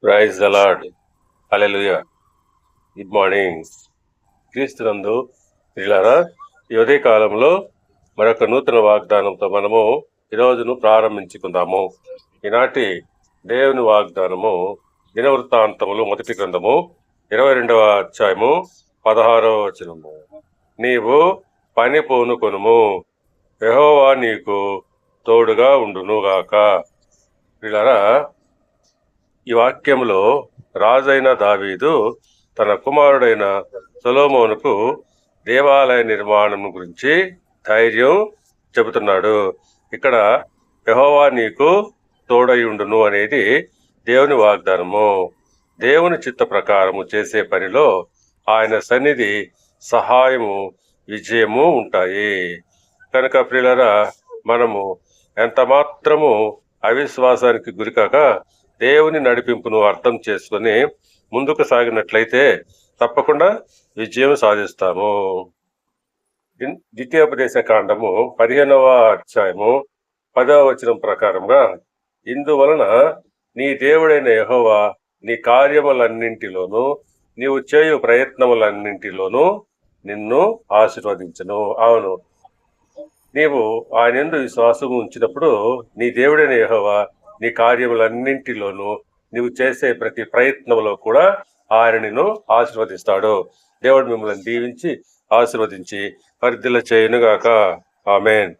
Praise the Lord. Hallelujah. Good morning. క్రీస్తునందు ప్రియులారా, ఈ ఉదయ కాలంలో మరొక నూతన వాగ్దానంతో మనము ఈ రోజును ప్రారంభించుకుందాము. ఈనాటి దేవుని వాగ్దానము దినవృత్తాంతములు మొదటి గ్రంథము 22వ అధ్యాయము 16వ వచనము. నీవు పని పూనుకొనుము, యెహోవా నీకు తోడుగా ఉండునుగాక. ప్రియులారా, ఈ వాక్యంలో రాజైన దావీదు తన కుమారుడైన సొలొమోనుకు దేవాలయ నిర్మాణం గురించి ధైర్యం చెబుతున్నాడు. ఇక్కడ యెహోవా నీకు తోడయుండును అనేది దేవుని వాగ్దానము. దేవుని చిత్త ప్రకారము చేసే పనిలో ఆయన సన్నిధి, సహాయము, విజయము ఉంటాయి. కనుక ప్రియులారా, మనము ఎంత మాత్రము అవిశ్వాసానికి గురికాక దేవుని నడిపింపును అర్థం చేసుకొని ముందుకు సాగినట్లయితే తప్పకుండా విజయం సాధిస్తాము. ద్వితీయోపదేశ కాండము 15వ అధ్యాయము 10వ వచనం ప్రకారంగా, ఇందువలన నీ దేవుడైన యెహోవా నీ కార్యములన్నింటిలోనూ నీవు చేయు ప్రయత్నములన్నింటిలోనూ నిన్ను ఆశీర్వదించును. అవును, నీవు ఆయన యందు విశ్వాసం ఉంచినప్పుడు నీ దేవుడైన యెహోవా నీ కార్యములన్నింటిలోనూ నీవు చేసే ప్రతి ప్రయత్నంలో కూడా ఆయన నిన్ను ఆశీర్వదిస్తాడు. దేవుడు మిమ్మల్ని దీవించి ఆశీర్వదించి వర్ధిల్ల చేయునుగాక. ఆమేన్.